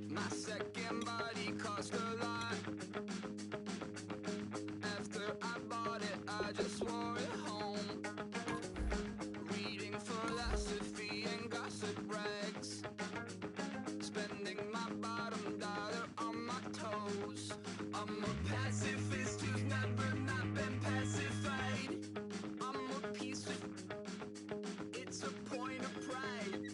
My second body cost a lot. After I bought it, I just wore it home. Reading philosophy and gossip rags. Spending my bottom dollar on my toes. I'm a pacifist who's never not been pacified. I'm a piece of... It's a point of pride.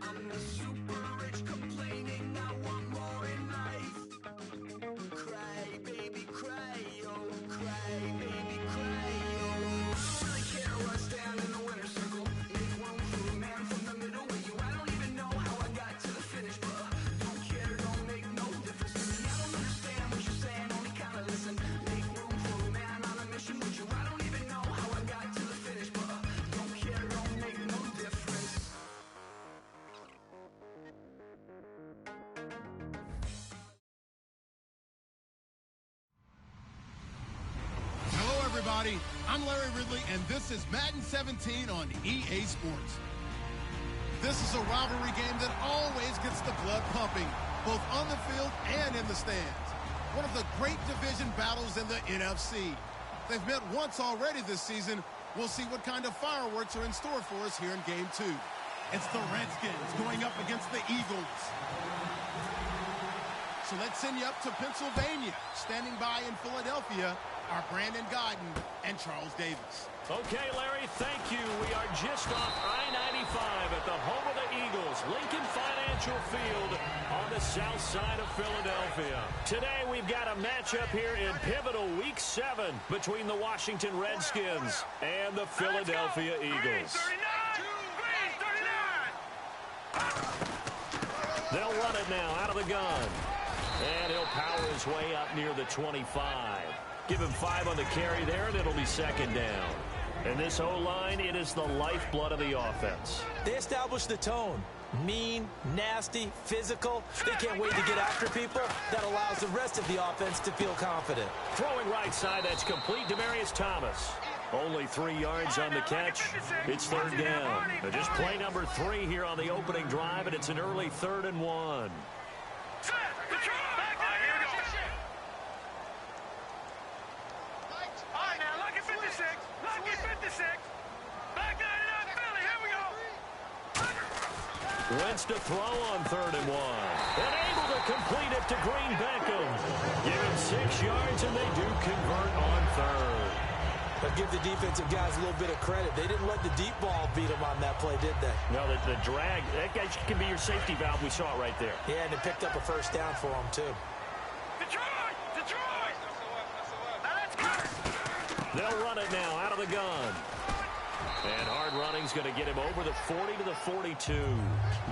I'm the super rich complaining I want more in life. Cry, baby, cry, oh, cry, baby, cry, oh. Really care what's down in the winner's circle. Make room for a man from the middle with you. I don't even know how I got to the finish, but don't care, don't make no difference to me. I don't understand what you're saying, only kinda listen. Make room for a man on a mission with you. I don't even know how I got to the finish, but don't care, don't make no difference. Hello, everybody. I'm Larry Ridley, and this is Madden 17 on EA Sports. This is a rivalry game that always gets the blood pumping, both on the field and in the stands. One of the great division battles in the NFC. They've met once already this season. We'll see what kind of fireworks are in store for us here in Game 2. It's the Redskins going up against the Eagles. So let's send you up to Pennsylvania. Standing by in Philadelphia are Brandon Godden and Charles Davis. Okay, Larry, thank you. We are just off I-95 at the home of the Eagles, Lincoln Financial Field on the south side of Philadelphia. Today, we've got a matchup here in pivotal Week 7 between the Washington Redskins and the Philadelphia Eagles. They'll run it now out of the gun. And he'll power his way up near the 25. Give him 5 on the carry there, and it'll be second down. And this O-line, it is the lifeblood of the offense. They established the tone. Mean, nasty, physical. They can't wait to get after people. That allows the rest of the offense to feel confident. Throwing right side, that's complete. Demaryius Thomas. Only 3 yards on the catch. It's third down. Just play number 3 here on the opening drive, and it's an early 3rd and 1. Wentz to throw on 3rd and 1. And able to complete it to Green Beckham. Give him 6 yards, and they do convert on 3rd. But give the defensive guys a little bit of credit. They didn't let the deep ball beat them on that play, did they? No, the drag, that guy can be your safety valve. We saw it right there. Yeah, and it picked up a first down for them, too. Detroit! Detroit! They'll run it now out of the gun. And hard running's going to get him over the 40 to the 42.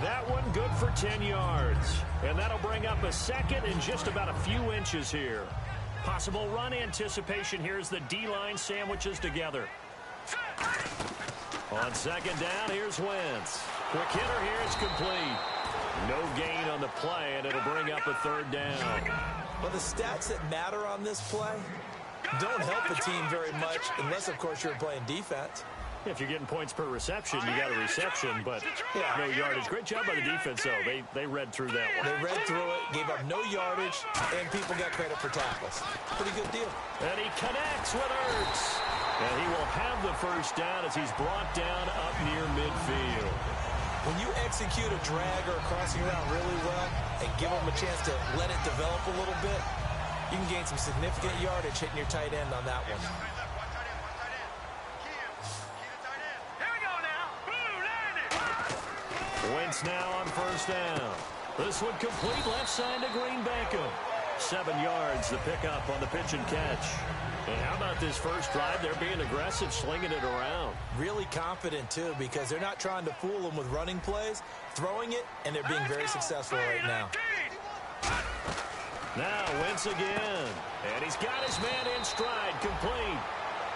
That one good for 10 yards. And that'll bring up a second and just about a few inches here. Possible run anticipation here as the D-line sandwiches together. On second down, here's Wentz. Quick hitter here, it's complete. No gain on the play, and it'll bring up a 3rd down. Well, the stats that matter on this play don't help the team very much unless, of course, you're playing defense. If you're getting points per reception, you got a reception, but no yardage. Great job by the defense, though. They read through that one. They read through it, gave up no yardage, and people got credit for tackles. Pretty good deal. And he connects with Ertz. And he will have the first down as he's brought down up near midfield. When you execute a drag or a crossing route really well and give them a chance to let it develop a little bit, you can gain some significant yardage hitting your tight end on that one. Wentz now on first down. This one complete left side to Green Beckham. 7 yards, the pickup on the pitch and catch. And how about this first drive? They're being aggressive, slinging it around. Really confident, too, because they're not trying to fool them with running plays, throwing it, and they're being very successful right now. Now Wentz again, and he's got his man in stride, complete.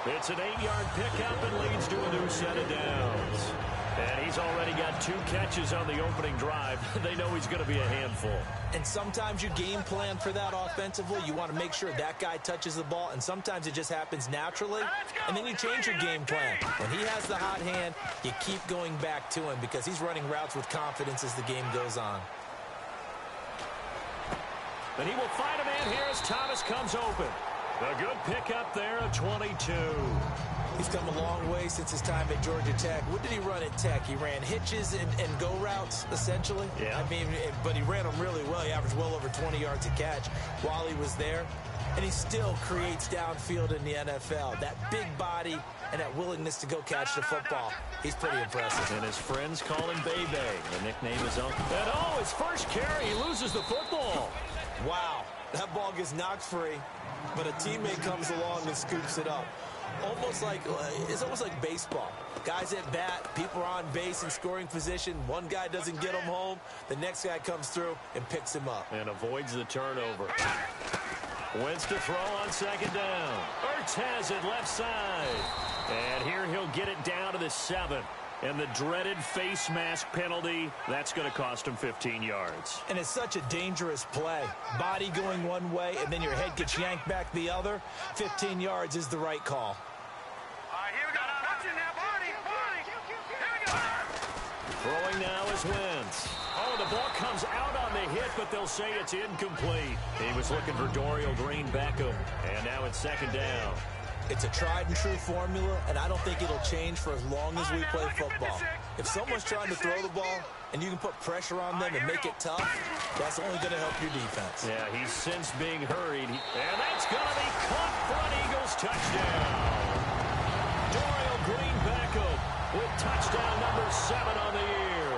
It's an 8-yard pickup and leads to a new set of downs. And he's already got 2 catches on the opening drive. They know he's going to be a handful. And sometimes you game plan for that offensively. You want to make sure that guy touches the ball, and sometimes it just happens naturally. And then you change your game plan. When he has the hot hand, you keep going back to him because he's running routes with confidence as the game goes on. And he will find a man here as Thomas comes open. A good pickup there at 22. He's come a long way since his time at Georgia Tech. What did he run at Tech? He ran hitches and go routes, essentially. Yeah. I mean, but he ran them really well. He averaged well over 20 yards a catch while he was there. And he still creates downfield in the NFL. That big body and that willingness to go catch the football. He's pretty impressive. And his friends call him Bebe. The nickname is Uncle. And oh, his first carry, he loses the football. Wow, that ball gets knocked free, but a teammate comes along and scoops it up. It's almost like baseball. Guys at bat, people are on base in scoring position. One guy doesn't get him home. The next guy comes through and picks him up. And avoids the turnover. Wentz to throw on second down. Ertz has it left side. And here he'll get it down to the 7. And the dreaded face mask penalty, that's going to cost him 15 yards. And it's such a dangerous play. Body going one way, and then your head gets yanked back the other. 15 yards is the right call. All right, here we go. Watch it now, Barney. Here we go. Throwing now is Wentz. Oh, the ball comes out on the hit, but they'll say it's incomplete. He was looking for Dorial Green Beckham. And now it's second down. It's a tried-and-true formula, and I don't think it'll change for as long as we play football. If someone's trying to throw the ball and you can put pressure on them and make it tough, that's only going to help your defense. Yeah, he's since being hurried. And that's going to be caught for an Eagles touchdown. Dorial Green Beckham with touchdown number 7 on the year.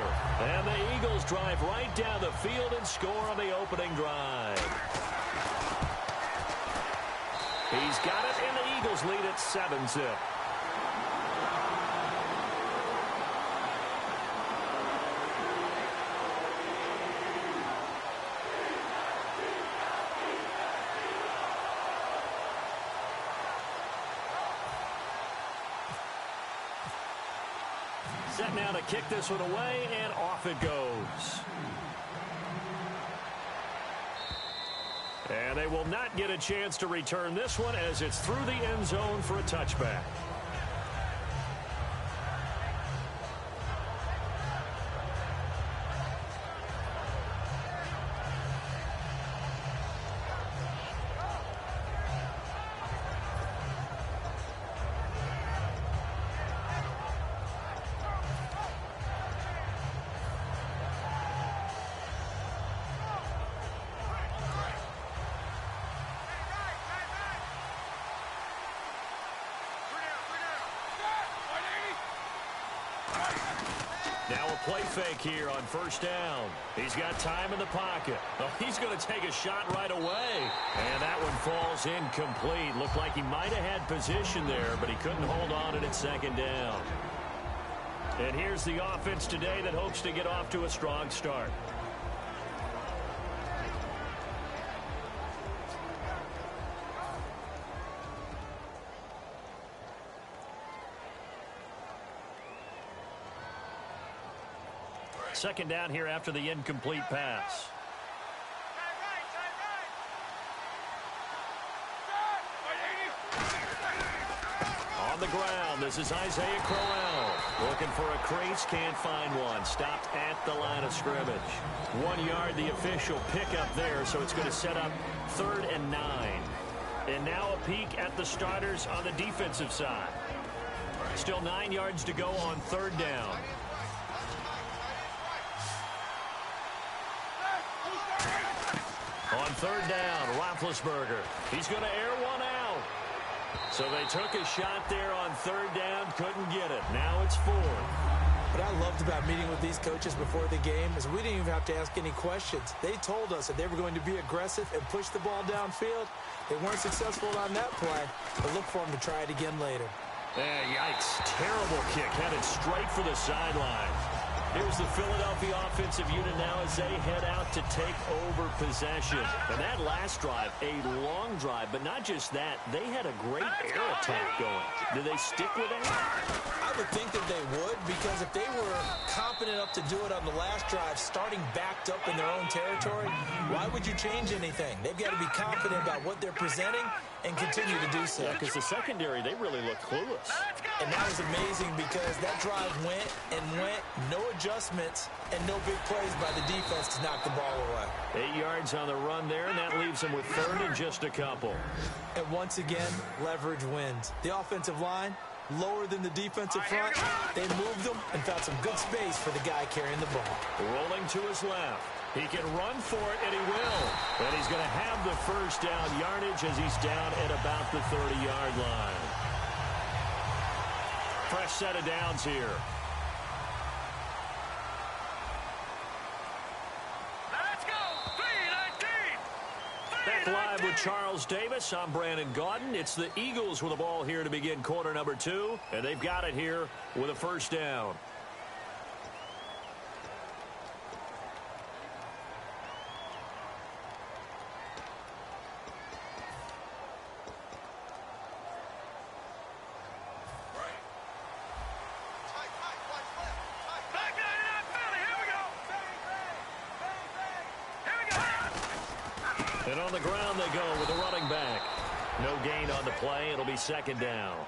And the Eagles drive right down the field and score on the opening drive. He's got it, and the Eagles lead at 7-zip. Set now to kick this one away, and off it goes. And they will not get a chance to return this one as it's through the end zone for a touchback. Now a play fake here on first down. He's got time in the pocket. Oh, he's going to take a shot right away. And that one falls incomplete. Looked like he might have had position there, but he couldn't hold on at second down. And here's the offense today that hopes to get off to a strong start. Second down here after the incomplete pass. On the ground, this is Isaiah Crowell. Looking for a crease, can't find one. Stopped at the line of scrimmage. 1 yard, the official pickup there, so it's going to set up 3rd and 9. And now a peek at the starters on the defensive side. Still 9 yards to go on 3rd down. On 3rd down, Roethlisberger. He's going to air one out. So they took a shot there on 3rd down, couldn't get it. Now it's 4th. What I loved about meeting with these coaches before the game is we didn't even have to ask any questions. They told us that they were going to be aggressive and push the ball downfield. They weren't successful on that play, but look for them to try it again later. Yikes. Terrible kick. Headed straight for the sideline. Here's the Philadelphia offensive unit now as they head out to take over possession. And that last drive, a long drive, but not just that. They had a great air attack going. Did they stick with it? I would think that they would, because if they were confident enough to do it on the last drive, starting backed up in their own territory, why would you change anything? They've got to be confident about what they're presenting and continue to do so. Yeah, because the secondary, they really look clueless. And that was amazing because that drive went and went, no adjustments, and no big plays by the defense to knock the ball away. 8 yards on the run there, and that leaves them with third and just a couple. And once again, leverage wins. The offensive line, lower than the defensive front. They moved them and found some good space for the guy carrying the ball. Rolling to his left. He can run for it, and he will. And he's going to have the first down yardage as he's down at about the 30-yard line. Fresh set of downs here. Let's go. 319. Back live with Charles Davis. I'm Brandon Gaudin. It's the Eagles with the ball here to begin quarter number 2. And they've got it here with a first down. And on the ground they go with a running back. No gain on the play. It'll be second down.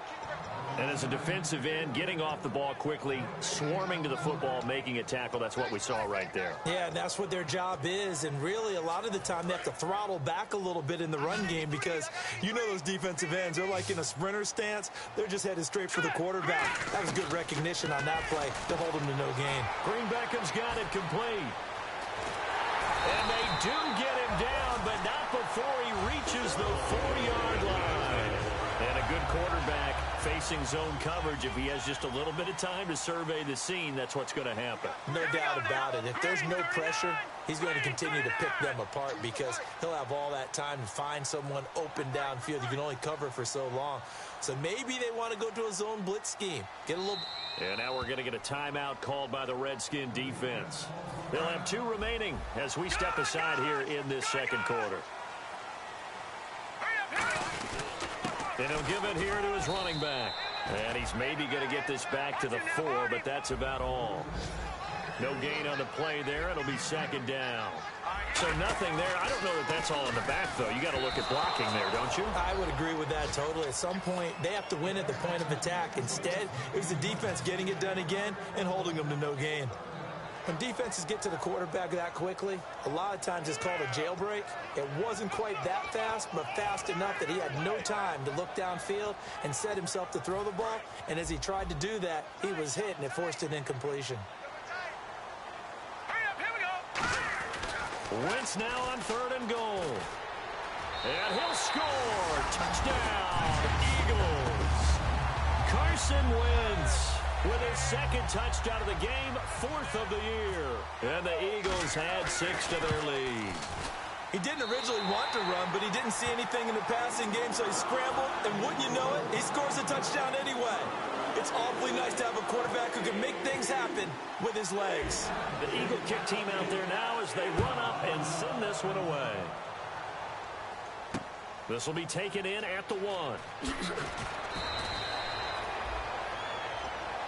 And as a defensive end, getting off the ball quickly, swarming to the football, making a tackle, that's what we saw right there. Yeah, and that's what their job is. And really, a lot of the time, they have to throttle back a little bit in the run game because you know those defensive ends, they're like in a sprinter stance. They're just headed straight for the quarterback. That was good recognition on that play to hold them to no gain. Green Beckham's got it complete. And they do get him down, but not before he reaches the 4-yard line. And a good quarterback facing zone coverage. If he has just a little bit of time to survey the scene, that's what's going to happen. No doubt about it. If there's no pressure, he's going to continue to pick them apart because he'll have all that time to find someone open downfield. You can only cover for so long. So maybe they want to go to a zone blitz scheme. Get a little... And now we're going to get a timeout called by the Redskin defense. They'll have 2 remaining as we step aside here in this second quarter. And he'll give it here to his running back. And he's maybe going to get this back to the 4, but that's about all. No gain on the play there. It'll be second down. So nothing there. I don't know that that's all in the back, though. You got to look at blocking there, don't you? I would agree with that totally. At some point, they have to win at the point of attack. Instead, it was the defense getting it done again and holding them to no gain. When defenses get to the quarterback that quickly, a lot of times it's called a jailbreak. It wasn't quite that fast, but fast enough that he had no time to look downfield and set himself to throw the ball. And as he tried to do that, he was hit, and it forced an incompletion. Wentz now on 3rd and goal. And he'll score. Touchdown, Eagles. Carson Wentz with his 2nd touchdown of the game, 4th of the year. And the Eagles had 6 to their lead. He didn't originally want to run, but he didn't see anything in the passing game, so he scrambled, and wouldn't you know it, he scores a touchdown anyway. It's awfully nice to have a quarterback who can make things happen with his legs. The Eagle kick team out there now as they run up and send this one away. This will be taken in at the 1.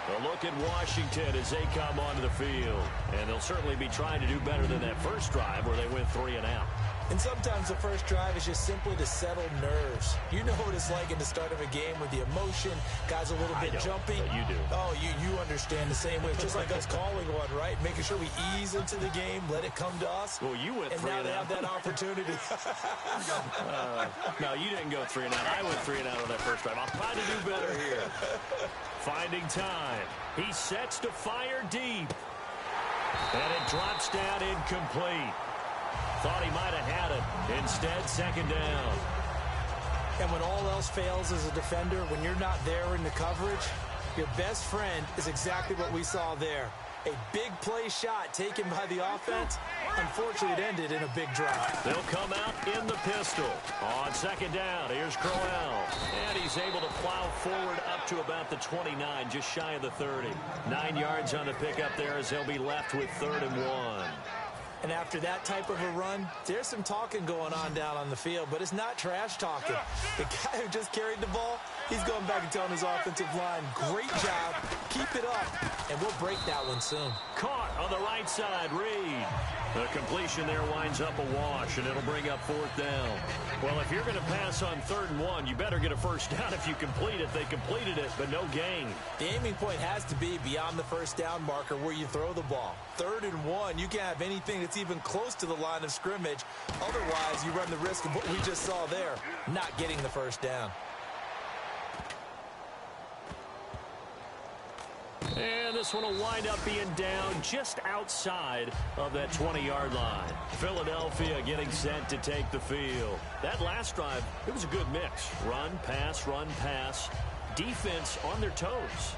A look at Washington as they come onto the field. And they'll certainly be trying to do better than that first drive where they went 3 and out. And sometimes the first drive is just simply to settle nerves. You know what it's like in the start of a game with the emotion. Guys a little bit jumpy. But you do. Oh, you understand the same way. It's just like us calling one, right? Making sure we ease into the game, let it come to us. Well, you went 3 and out. And now they have that opportunity. No, you didn't go 3 and out. I went 3 and out on that first drive. I'll try to do better here. Finding time. He sets to fire deep. And it drops down incomplete. Thought he might have had it. Instead, 2nd down. And when all else fails as a defender, when you're not there in the coverage, Your best friend is exactly what we saw there. A big play shot taken by the offense. Unfortunately, it ended in a big drop. They'll come out in the pistol. On second down, here's Crowell. And he's able to plow forward up to about the 29, just shy of the 30. 9 yards on the pickup there as they'll be left with 3rd and 1. And after that type of a run, there's some talking going on down on the field, but it's not trash talking. The guy who just carried the ball, he's going back and telling his offensive line, great job, keep it up, and we'll break that one soon. Caught on the right side, Reed. The completion there winds up a wash, and it'll bring up 4th down. Well, if you're going to pass on 3rd and 1, you better get a first down if you complete it. They completed it, but no gain. The aiming point has to be beyond the first down marker where you throw the ball. 3rd and 1, you can't have anything that's even close to the line of scrimmage. Otherwise, you run the risk of what we just saw there, not getting the first down. And this one will wind up being down just outside of that 20-yard line. Philadelphia getting set to take the field. That last drive, it was a good mix. Run, pass, defense on their toes.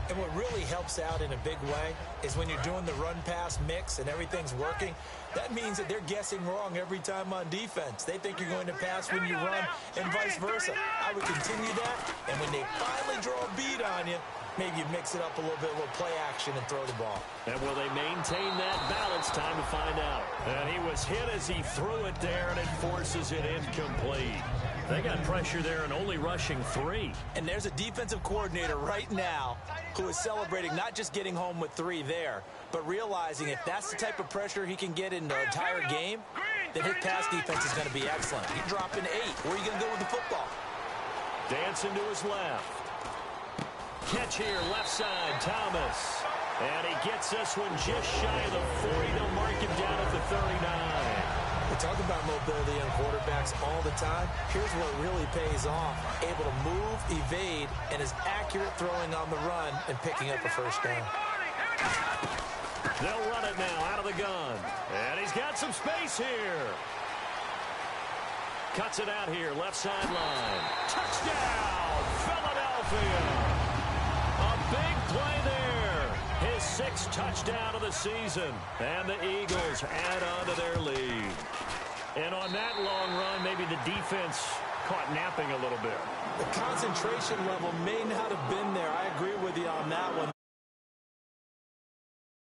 And what really helps out in a big way is when you're doing the run-pass mix and everything's working, that means that they're guessing wrong every time on defense. They think you're going to pass when you run and vice versa. I would continue that, and when they finally draw a bead on you, maybe you mix it up a little bit, a little play action, and throw the ball. And will they maintain that balance? Time to find out. And he was hit as he threw it there, and it forces it incomplete. They got pressure there and only rushing 3. And there's a defensive coordinator right now who is celebrating not just getting home with 3 there, but realizing if that's the type of pressure he can get in the entire game, then his pass defense is going to be excellent. He's dropping 8. Where are you going to go with the football? Dancing to his left. Catch here, left side, Thomas. And he gets this one just shy of the 40. They'll mark him down at the 39. We talk about mobility on quarterbacks all the time. Here's what really pays off. Able to move, evade, and is accurate throwing on the run and picking up a first down. They'll run it now out of the gun. And he's got some space here. Cuts it out here, left sideline. Touchdown, Philadelphia. A big play there. His 6th touchdown of the season. And the Eagles add on to their lead. And on that long run, maybe the defense caught napping a little bit. The concentration level may not have been there. I agree with you on that one.